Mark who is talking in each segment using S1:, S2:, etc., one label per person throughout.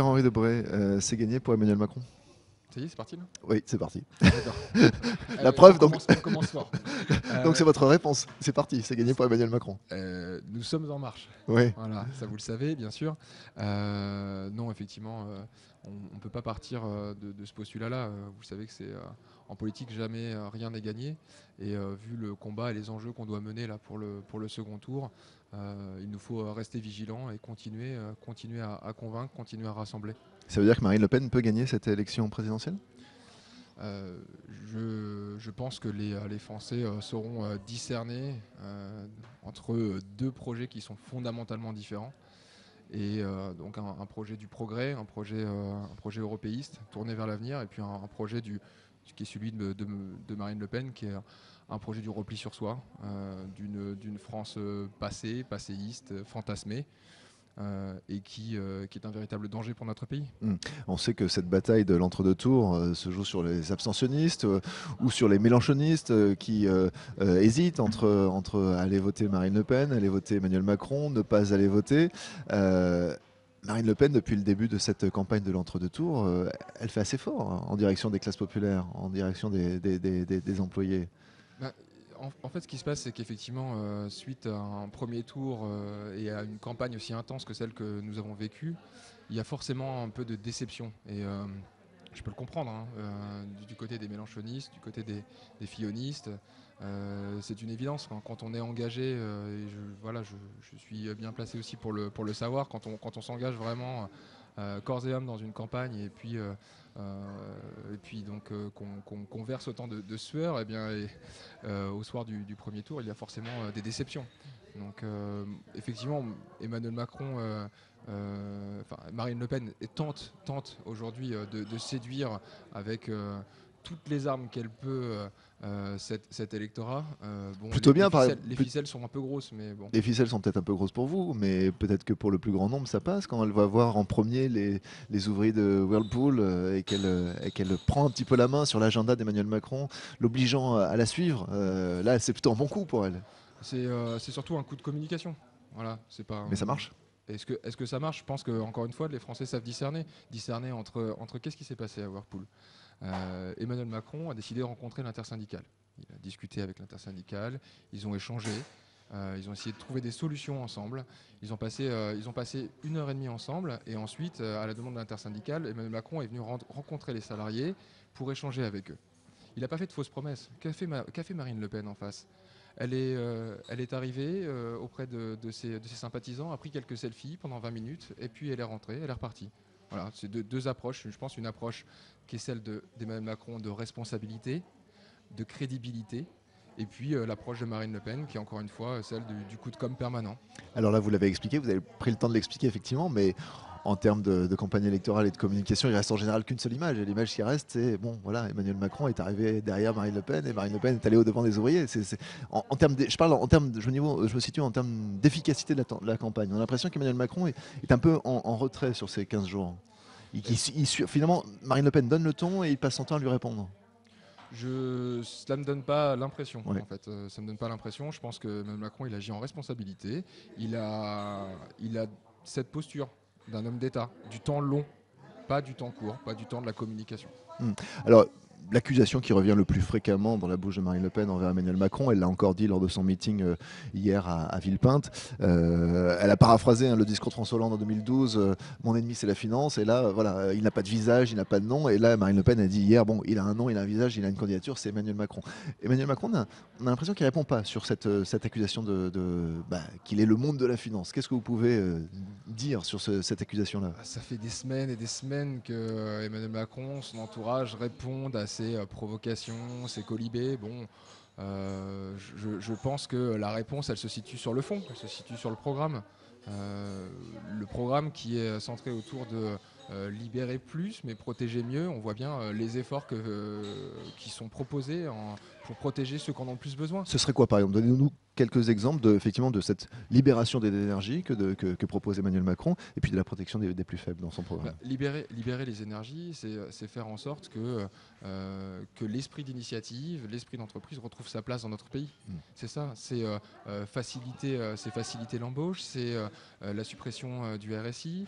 S1: Pierre-Henri Debré, c'est gagné pour Emmanuel Macron?
S2: Ça y est, c'est parti là?
S1: Oui, c'est parti.
S2: D'accord.
S1: La preuve, donc,
S2: On commence fort.
S1: donc c'est
S2: Euh,
S1: votre réponse. C'est parti, c'est gagné pour Emmanuel Macron.
S2: Nous sommes en marche.
S1: Oui.
S2: Voilà, ça vous le savez, bien sûr. Non, effectivement, on ne peut pas partir de ce postulat-là. Vous savez que c'est en politique, jamais rien n'est gagné. Et vu le combat et les enjeux qu'on doit mener là pour le second tour, il nous faut rester vigilants et continuer à convaincre, continuer à rassembler.
S1: Ça veut dire que Marine Le Pen peut gagner cette élection présidentielle?
S2: Euh, je pense que les Français sauront discerner entre deux projets qui sont fondamentalement différents. Et donc un projet du progrès, un projet européiste tourné vers l'avenir, et puis un projet qui est celui de Marine Le Pen, qui est un projet du repli sur soi, d'une France passée, passéiste, fantasmée, et qui est un véritable danger pour notre pays.
S1: On sait que cette bataille de l'entre-deux tours se joue sur les abstentionnistes ou sur les mélenchonistes qui hésitent entre aller voter Marine Le Pen, aller voter Emmanuel Macron, ne pas aller voter. Marine Le Pen, depuis le début de cette campagne de l'entre-deux tours, elle fait assez fort en direction des classes populaires, en direction des employés.
S2: Bah, en fait, ce qui se passe, c'est qu'effectivement, suite à un premier tour et à une campagne aussi intense que celle que nous avons vécue, il y a forcément un peu de déception. Et je peux le comprendre, hein, du côté des mélenchonistes, du côté des fillonistes. C'est une évidence. Quand on est engagé, et voilà, je suis bien placé aussi pour le savoir, quand on s'engage vraiment corps et âme dans une campagne, et puis donc qu'on verse autant de sueur, et bien, au soir du premier tour, il y a forcément des déceptions. Donc effectivement, Emmanuel Macron, Marine Le Pen tente aujourd'hui de séduire avec toutes les armes qu'elle peut cet électorat. Bon,
S1: Plutôt bien,
S2: les
S1: plus-
S2: ficelles sont un peu grosses, mais bon.
S1: les ficelles sont peut-être un peu grosses pour vous, mais peut-être que pour le plus grand nombre, ça passe quand elle va voir en premier les ouvriers de Whirlpool et qu'elle prend un petit peu la main sur l'agenda d'Emmanuel Macron, l'obligeant à la suivre. Là, c'est plutôt un bon coup pour elle.
S2: C'est surtout un coup de communication. Voilà, c'est pas.
S1: Mais ça marche.
S2: Est-ce que ça marche? Je pense que encore une fois, les Français savent discerner entre qu'est-ce qui s'est passé à Whirlpool. Emmanuel Macron a décidé de rencontrer l'intersyndicale. Il a discuté avec l'intersyndicale, ils ont échangé, ils ont essayé de trouver des solutions ensemble. Ils ont passé 1 heure et demie ensemble, et ensuite, à la demande de l'intersyndicale, Emmanuel Macron est venu rencontrer les salariés pour échanger avec eux. Il n'a pas fait de fausses promesses. Qu'a fait Marine Le Pen en face? Elle est arrivée auprès de ses sympathisants, a pris quelques selfies pendant 20 minutes, et puis elle est rentrée, elle est repartie. Voilà, c'est deux approches. Je pense une approche qui est celle d'Emmanuel Macron de responsabilité, de crédibilité, et puis l'approche de Marine Le Pen, qui est encore une fois celle du coup de com' permanent.
S1: Alors là, vous l'avez expliqué, vous avez pris le temps de l'expliquer effectivement, mais en termes de campagne électorale et de communication, il reste en général qu'une seule image. Et l'image qui reste, c'est bon, voilà, Emmanuel Macron est arrivé derrière Marine Le Pen et Marine Le Pen est allée au devant des ouvriers. En termes je parle en termes, je me situe en termes d'efficacité de la campagne. On a l'impression qu'Emmanuel Macron est un peu en retrait sur ces 15 jours. Finalement, Marine Le Pen donne le ton et il passe son temps à lui répondre.
S2: Cela me donne pas l'impression,
S1: Ouais.
S2: en fait. Ça me donne pas l'impression. Je pense que Emmanuel Macron, il agit en responsabilité. Il a cette posture d'un homme d'État, du temps long, pas du temps court, pas du temps de la communication.
S1: Hmm. Alors, l'accusation qui revient le plus fréquemment dans la bouche de Marine Le Pen envers Emmanuel Macron, elle l'a encore dit lors de son meeting hier à Villepinte. Elle a paraphrasé le discours de François Hollande en 2012, mon ennemi c'est la finance, et là, voilà, il n'a pas de visage, il n'a pas de nom, et là, Marine Le Pen a dit hier, bon, il a un nom, il a un visage, il a une candidature, c'est Emmanuel Macron. Emmanuel Macron, on a l'impression qu'il ne répond pas sur cette accusation qu'il est le monde de la finance. Qu'est-ce que vous pouvez dire sur cette accusation-là?
S2: Ça fait des semaines et des semaines que Emmanuel Macron, son entourage répondent à ces provocations, ces colibés. Bon, je pense que la réponse, elle se situe sur le fond, elle se situe sur le programme. Le programme qui est centré autour de libérer plus, mais protéger mieux. On voit bien les efforts qui sont proposés pour protéger ceux qui en ont le plus besoin.
S1: Ce serait quoi, par exemple? Donnez-nous quelques exemples effectivement, de cette libération des énergies que propose Emmanuel Macron, et puis de la protection des plus faibles dans son programme.
S2: Libérer les énergies, c'est faire en sorte que l'esprit d'initiative, l'esprit d'entreprise retrouve sa place dans notre pays. C'est ça, c'est faciliter l'embauche, c'est la suppression du RSI,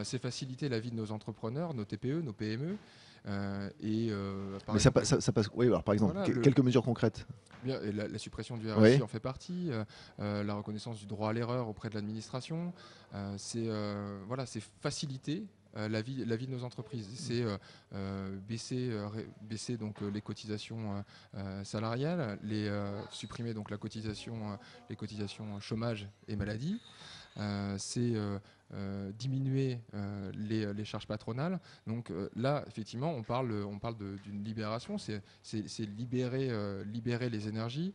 S2: c'est faciliter la vie de nos entrepreneurs, nos TPE, nos PME.
S1: Mais ça passe. Oui, alors par exemple,
S2: voilà,
S1: quelques mesures concrètes.
S2: bien, et la suppression du
S1: Oui.
S2: RSI en fait partie, la reconnaissance du droit à l'erreur auprès de l'administration, c'est faciliter la vie de nos entreprises. C'est baisser donc, les cotisations salariales, supprimer donc les cotisations chômage et maladie. C'est diminuer les charges patronales. Donc là, effectivement, on parle d'une libération, c'est libérer les énergies.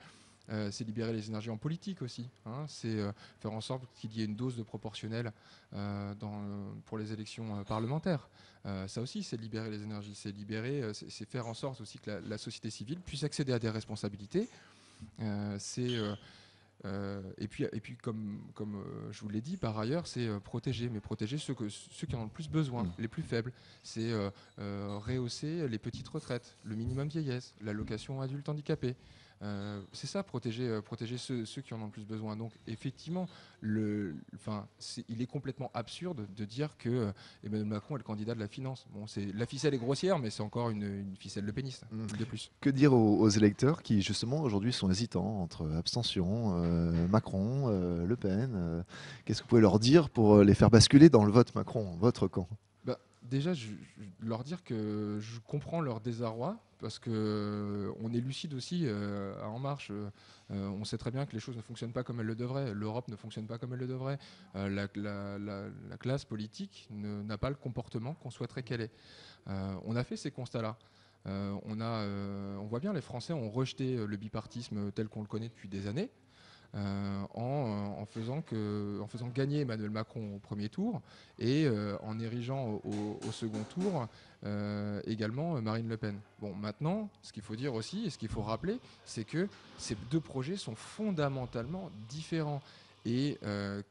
S2: C'est libérer les énergies en politique aussi. Hein. C'est faire en sorte qu'il y ait une dose de proportionnel pour les élections parlementaires. Ça aussi, c'est libérer les énergies. C'est faire en sorte aussi que la société civile puisse accéder à des responsabilités. Et puis comme je vous l'ai dit, par ailleurs, c'est protéger ceux qui en ont le plus besoin, les plus faibles. C'est rehausser les petites retraites, le minimum vieillesse, l'allocation adulte handicapé. C'est ça, protéger ceux qui en ont le plus besoin. Donc effectivement, il est complètement absurde de dire que Emmanuel Macron est le candidat de la finance. Bon, la ficelle est grossière, mais c'est encore une ficelle de pénis, de plus.
S1: Que dire aux électeurs qui justement aujourd'hui sont hésitants entre abstention, Macron, Le Pen qu'est-ce que vous pouvez leur dire pour les faire basculer dans le vote Macron, votre camp?
S2: Déjà, je leur dire que je comprends leur désarroi, parce que on est lucide aussi à En Marche. On sait très bien que les choses ne fonctionnent pas comme elles le devraient. L'Europe ne fonctionne pas comme elle le devrait. La classe politique n'a pas le comportement qu'on souhaiterait qu'elle ait. On a fait ces constats-là. On voit bien, les Français ont rejeté le bipartisme tel qu'on le connaît depuis des années. En faisant gagner Emmanuel Macron au premier tour et en érigeant au second tour également Marine Le Pen. Bon, maintenant, ce qu'il faut dire aussi et ce qu'il faut rappeler, c'est que ces deux projets sont fondamentalement différents et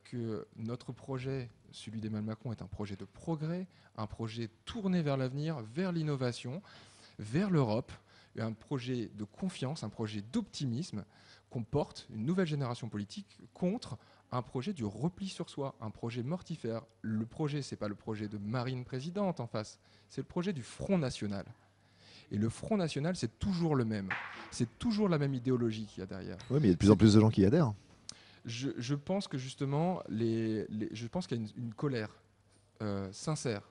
S2: que notre projet, celui d'Emmanuel Macron, est un projet de progrès, un projet tourné vers l'avenir, vers l'innovation, vers l'Europe, un projet de confiance, un projet d'optimisme qu'on porte une nouvelle génération politique contre un projet du repli sur soi, un projet mortifère. Le projet, c'est pas le projet de Marine présidente en face, c'est le projet du Front National. Et le Front National, c'est toujours le même. C'est toujours la même idéologie qu'il y a derrière.
S1: Oui, mais il y a de plus en plus de gens qui y adhèrent.
S2: Je pense que justement, je pense qu'il y a une colère sincère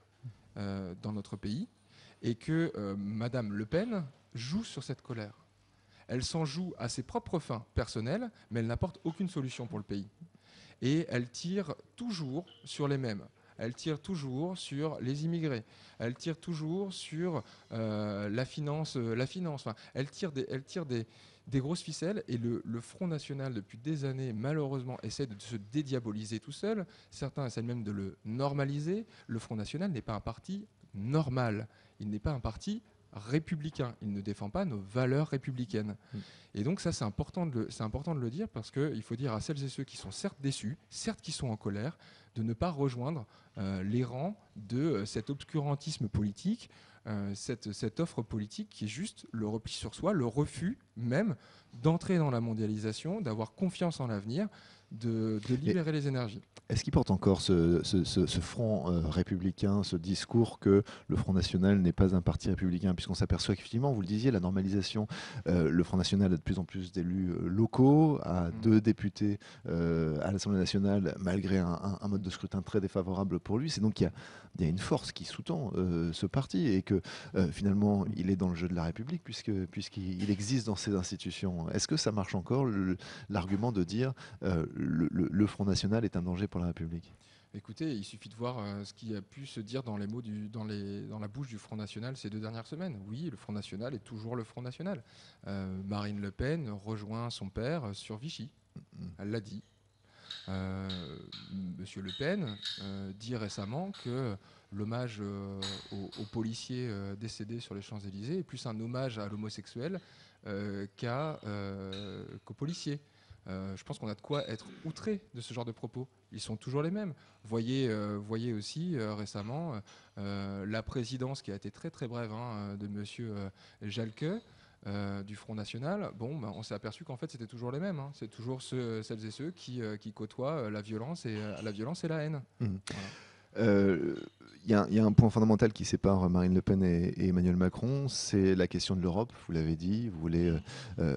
S2: dans notre pays et que Madame Le Pen joue sur cette colère. Elle s'en joue à ses propres fins personnelles, mais elle n'apporte aucune solution pour le pays. Et elle tire toujours sur les mêmes. Elle tire toujours sur les immigrés. Elle tire toujours sur la finance. Enfin, elle tire des grosses ficelles. Et le Front National, depuis des années, malheureusement, essaie de se dédiaboliser tout seul. Certains essaient même de le normaliser. Le Front National n'est pas un parti normal. Il n'est pas un parti républicain. Il ne défend pas nos valeurs républicaines. Et donc ça, c'est important de le dire, parce qu'il faut dire à celles et ceux qui sont certes déçus, certes qui sont en colère, de ne pas rejoindre les rangs de cet obscurantisme politique, cette offre politique qui est juste le repli sur soi, le refus même d'entrer dans la mondialisation, d'avoir confiance en l'avenir, de libérer les énergies.
S1: Est-ce qu'il porte encore ce front républicain, ce discours que le Front National n'est pas un parti républicain, puisqu'on s'aperçoit qu'effectivement, vous le disiez, la normalisation, le Front National a de plus en plus d'élus locaux, a 2 députés à l'Assemblée nationale, malgré un mode de scrutin très défavorable pour lui. C'est donc qu'il y a une force qui sous-tend ce parti, et que finalement, il est dans le jeu de la République, puisqu'il existe dans ces institutions. Est-ce que ça marche encore, l'argument de dire le Front National est un danger pour la République?
S2: Écoutez, il suffit de voir ce qui a pu se dire dans la bouche du Front National ces 2 dernières semaines. Oui, le Front National est toujours le Front National. Marine Le Pen rejoint son père sur Vichy. Elle l'a dit. Monsieur Le Pen dit récemment que l'hommage aux policiers décédés sur les Champs-Élysées est plus un hommage à l'homosexuel qu'aux policiers. Je pense qu'on a de quoi être outré de ce genre de propos. Ils sont toujours les mêmes. Voyez aussi récemment la présidence qui a été très très brève de Monsieur Jalke du Front National. Bon, on s'est aperçu qu'en fait c'était toujours les mêmes. C'est toujours celles et ceux qui côtoient la violence et la haine.
S1: Mmh.
S2: Voilà.
S1: Il y a un point fondamental qui sépare Marine Le Pen et Emmanuel Macron, c'est la question de l'Europe. Vous l'avez dit, vous voulez,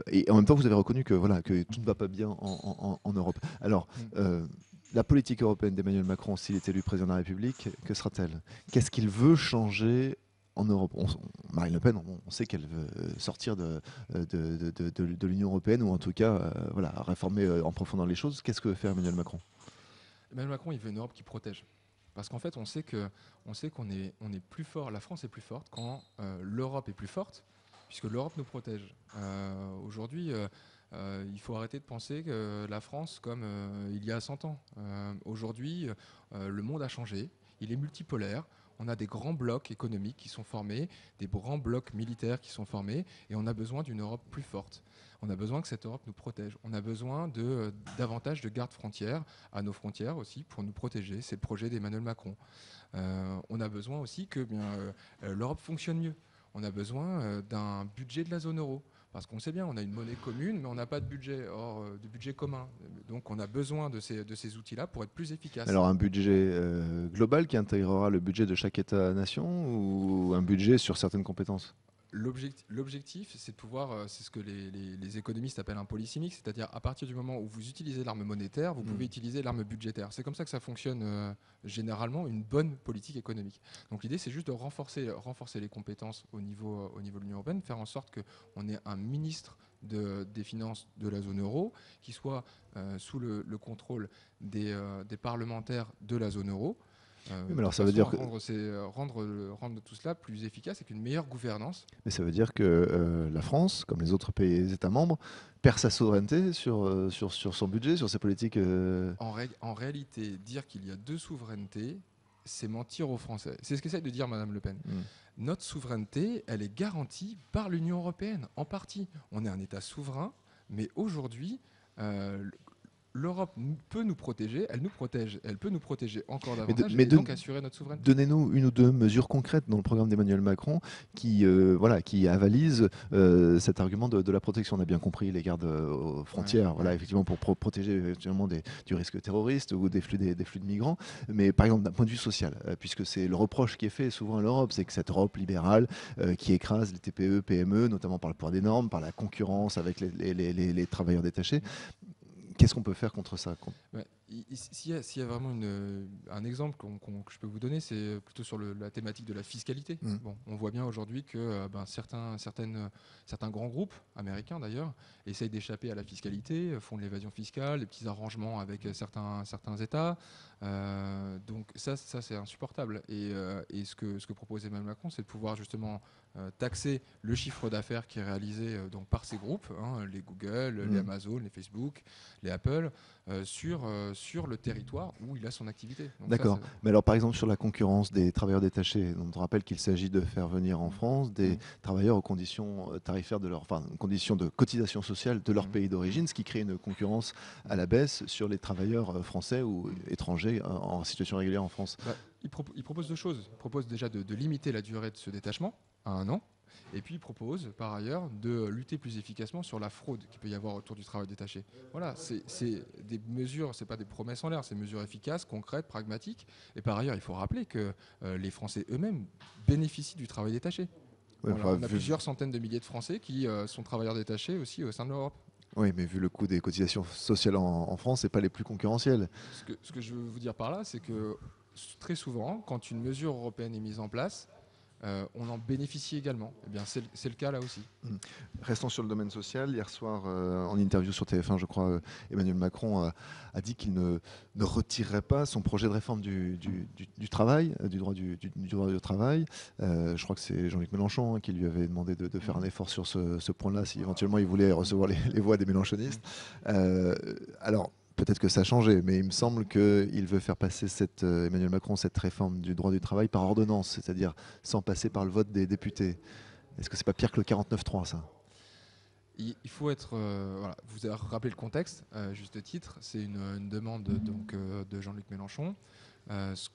S1: et en même temps vous avez reconnu que voilà que tout ne va pas bien en Europe. Alors, la politique européenne d'Emmanuel Macron, s'il est élu président de la République, que sera-t-elle? Qu'est-ce qu'il veut changer en Europe? Marine Le Pen, on sait qu'elle veut sortir de l'Union européenne, ou en tout cas voilà, réformer en profondeur les choses. Qu'est-ce que veut faire Emmanuel Macron?
S2: Emmanuel Macron, il veut une Europe qui protège. Parce qu'en fait, on sait qu'on est plus fort, la France est plus forte quand l'Europe est plus forte, puisque l'Europe nous protège. Aujourd'hui, il faut arrêter de penser que la France comme il y a 100 ans. Aujourd'hui, le monde a changé, il est multipolaire. On a des grands blocs économiques qui sont formés, des grands blocs militaires qui sont formés, et on a besoin d'une Europe plus forte. On a besoin que cette Europe nous protège. On a besoin davantage de gardes frontières à nos frontières aussi pour nous protéger. C'est le projet d'Emmanuel Macron. On a besoin aussi que l'Europe fonctionne mieux. On a besoin d'un budget de la zone euro. Parce qu'on sait bien, on a une monnaie commune, mais on n'a pas de budget commun. Donc on a besoin de ces outils-là pour être plus efficace.
S1: Alors un budget global qui intégrera le budget de chaque État-nation, ou un budget sur certaines compétences?
S2: L'objectif, c'est de pouvoir, c'est ce que les économistes appellent un policy mix, c'est-à-dire à partir du moment où vous utilisez l'arme monétaire, vous pouvez utiliser l'arme budgétaire. C'est comme ça que ça fonctionne généralement, une bonne politique économique. Donc l'idée, c'est juste de renforcer les compétences au niveau de l'Union européenne, faire en sorte qu'on ait un ministre des finances de la zone euro qui soit sous le contrôle des parlementaires de la zone euro.
S1: Oui, mais alors ça veut dire que
S2: rendre tout cela plus efficace avec une meilleure gouvernance.
S1: Mais ça veut dire que la France, comme les autres pays États membres, perd sa souveraineté sur son budget, sur ses politiques.
S2: En réalité, dire qu'il y a deux souverainetés, c'est mentir aux Français. C'est ce qu'essaye de dire Madame Le Pen. Notre souveraineté, elle est garantie par l'Union européenne, en partie. On est un État souverain, mais aujourd'hui, l'Europe peut nous protéger, elle nous protège, elle peut nous protéger encore davantage et donc assurer notre souveraineté.
S1: Donnez-nous une ou deux mesures concrètes dans le programme d'Emmanuel Macron qui avalisent cet argument de la protection. On a bien compris les gardes aux frontières, effectivement pour protéger effectivement du risque terroriste ou des flux de migrants. Mais par exemple d'un point de vue social, puisque c'est le reproche qui est fait souvent à l'Europe, c'est que cette Europe libérale qui écrase les TPE, PME, notamment par le poids des normes, par la concurrence avec les travailleurs détachés. Qu'est-ce qu'on peut faire contre ça?
S2: S'il y a vraiment un exemple que je peux vous donner, c'est plutôt sur la thématique de la fiscalité. Bon, on voit bien aujourd'hui que certains grands groupes, américains d'ailleurs, essayent d'échapper à la fiscalité, font de l'évasion fiscale, des petits arrangements avec certains États. Donc ça c'est insupportable. Et ce que propose Emmanuel Macron, c'est de pouvoir justement taxer le chiffre d'affaires qui est réalisé donc par ces groupes, les Google, les Amazon, les Facebook, les Apple, sur le territoire où il a son activité.
S1: D'accord. Mais alors par exemple sur la concurrence des travailleurs détachés, on rappelle qu'il s'agit de faire venir en France des travailleurs aux conditions tarifaires conditions de cotisation sociale de leur pays d'origine, ce qui crée une concurrence à la baisse sur les travailleurs français ou étrangers en situation régulière en France.
S2: Il propose deux choses. Il propose déjà de limiter la durée de ce détachement à 1 an. Et puis il propose par ailleurs de lutter plus efficacement sur la fraude qu'il peut y avoir autour du travail détaché. Voilà, c'est des mesures, c'est pas des promesses en l'air, c'est des mesures efficaces, concrètes, pragmatiques. Et par ailleurs, il faut rappeler que les Français eux-mêmes bénéficient du travail détaché. On a plusieurs centaines de milliers de Français qui sont travailleurs détachés aussi au sein de l'Europe.
S1: Oui, mais vu le coût des cotisations sociales en France, c'est pas les plus concurrentiels.
S2: Ce que je veux vous dire par là, c'est que très souvent, quand une mesure européenne est mise en place, on en bénéficie également. Eh bien, c'est le cas là aussi.
S1: Restons sur le domaine social. Hier soir, en interview sur TF1, je crois, Emmanuel Macron a dit qu'il ne retirerait pas son projet de réforme du travail, du droit du travail. Je crois que c'est Jean-Luc Mélenchon qui lui avait demandé de faire un effort sur ce point-là, si éventuellement il voulait recevoir les voix des mélenchonistes. Alors, peut-être que ça a changé, mais il me semble qu'il veut faire passer Emmanuel Macron cette réforme du droit du travail par ordonnance, c'est-à-dire sans passer par le vote des députés. Est-ce que c'est pas pire que le 49-3, ça?
S2: Il faut être. Voilà, vous avez rappelé le contexte, juste titre. C'est une demande donc, de Jean-Luc Mélenchon. Ce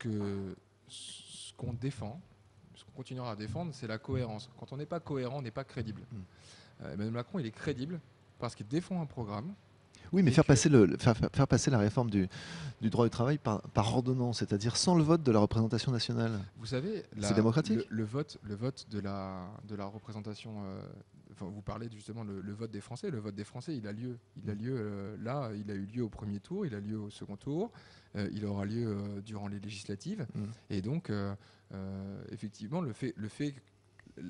S2: qu'on défend, ce qu'on continuera à défendre, c'est la cohérence. Quand on n'est pas cohérent, on n'est pas crédible. Emmanuel Macron, il est crédible parce qu'il défend un programme.
S1: Oui, mais
S2: Et
S1: faire
S2: que,
S1: passer, faire passer la réforme du droit du travail par ordonnance, c'est-à-dire sans le vote de la représentation nationale.
S2: vous savez,
S1: C'est démocratique.
S2: le vote de la représentation. Enfin, vous parlez justement le vote des Français. Le vote des Français, il a lieu. Il a lieu là. Il a eu lieu au premier tour. Il a lieu au second tour. Il aura lieu durant les législatives. Et donc, effectivement, le fait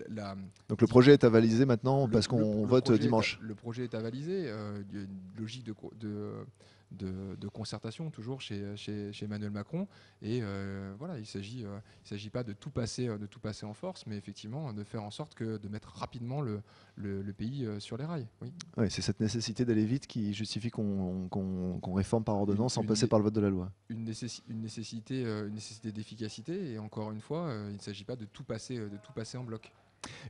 S2: la,
S1: Donc le projet est avalisé maintenant parce qu'on vote
S2: projet
S1: dimanche.
S2: le projet est avalisé. Il y a une logique de concertation toujours chez Emmanuel Macron. Et voilà, il ne s'agit pas de tout passer en force, mais effectivement de faire en sorte de mettre rapidement le pays sur les rails. Oui.
S1: Ouais, c'est cette nécessité d'aller vite qui justifie qu'on réforme par ordonnance sans passer par le vote de la loi.
S2: Une nécessité d'efficacité. Et encore une fois, il ne s'agit pas de tout passer en bloc.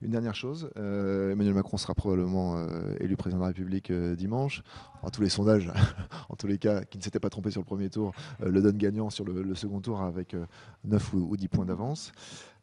S1: Une dernière chose, Emmanuel Macron sera probablement élu président de la République dimanche. Enfin, tous les sondages, en tous les cas, qui ne s'étaient pas trompés sur le premier tour, le donnent gagnant sur le second tour avec 9 ou 10 points d'avance.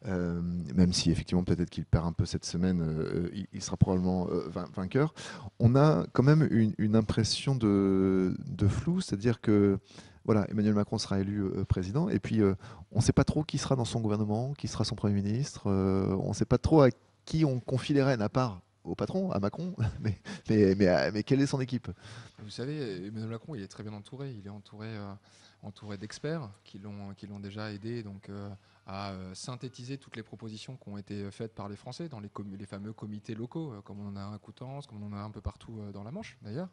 S1: Même si effectivement peut-être qu'il perd un peu cette semaine, il sera probablement vainqueur. On a quand même une impression de flou, c'est-à-dire que voilà, Emmanuel Macron sera élu président, et puis on ne sait pas trop qui sera dans son gouvernement, qui sera son Premier ministre, on ne sait pas trop à qui on confie les rênes, à part au patron, à Macron, mais quelle est son équipe?
S2: Vous savez, Emmanuel Macron, il est très bien entouré. Il est entouré d'experts qui l'ont déjà aidé donc, à synthétiser toutes les propositions qui ont été faites par les Français dans les fameux comités locaux, comme on en a à Coutances, comme on en a un peu partout dans la Manche d'ailleurs.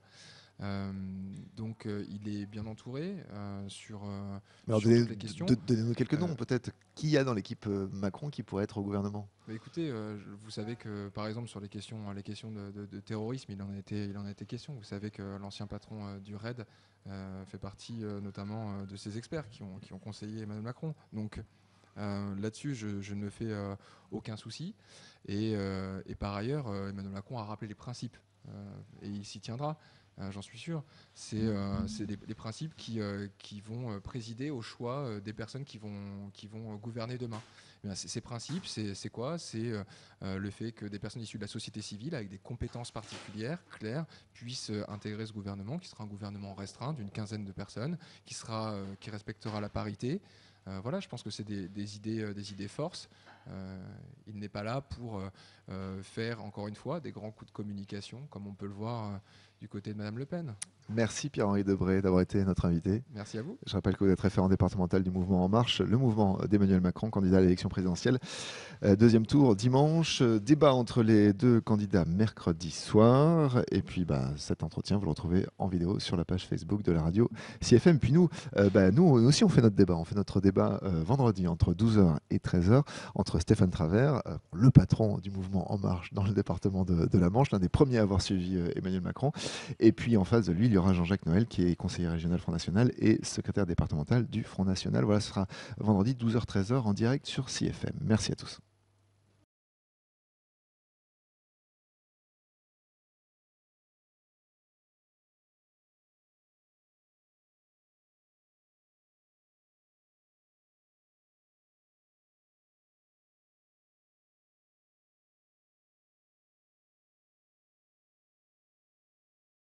S2: Donc il est bien entouré sur toutes les questions.
S1: Donnez-nous quelques noms peut-être. Qui y a dans l'équipe Macron qui pourrait être au gouvernement?
S2: Bah écoutez, vous savez que par exemple sur les questions de terrorisme, il en a été question. Vous savez que l'ancien patron du RAID fait partie notamment de ces experts qui ont conseillé Emmanuel Macron. Donc là-dessus, je ne me fais aucun souci. Et par ailleurs, Emmanuel Macron a rappelé les principes et il s'y tiendra. J'en suis sûr. C'est les principes qui vont présider au choix des personnes qui vont gouverner demain. Eh bien, ces principes, c'est quoi? C'est le fait que des personnes issues de la société civile, avec des compétences particulières, claires, puissent intégrer ce gouvernement, qui sera un gouvernement restreint d'une quinzaine de personnes, qui respectera la parité. Voilà, je pense que c'est des idées forces. Il n'est pas là pour faire, encore une fois, des grands coups de communication, comme on peut le voir du côté de Madame Le Pen.
S1: Merci Pierre-Henri Debré d'avoir été notre invité.
S2: Merci à vous.
S1: Je rappelle que vous êtes référent départemental du mouvement En Marche, le mouvement d'Emmanuel Macron, candidat à l'élection présidentielle. Deuxième tour dimanche, débat entre les deux candidats mercredi soir. Et puis cet entretien, vous le retrouvez en vidéo sur la page Facebook de la radio CFM. Puis nous aussi, on fait notre débat. On fait notre débat vendredi entre 12h et 13h entre Stéphane Travert, le patron du mouvement En Marche dans le département de la Manche, l'un des premiers à avoir suivi Emmanuel Macron. Et puis en face de lui, il y aura Jean-Jacques Noël, qui est conseiller régional Front National et secrétaire départemental du Front National. Voilà, ce sera vendredi 12h-13h en direct sur CFM. Merci à tous.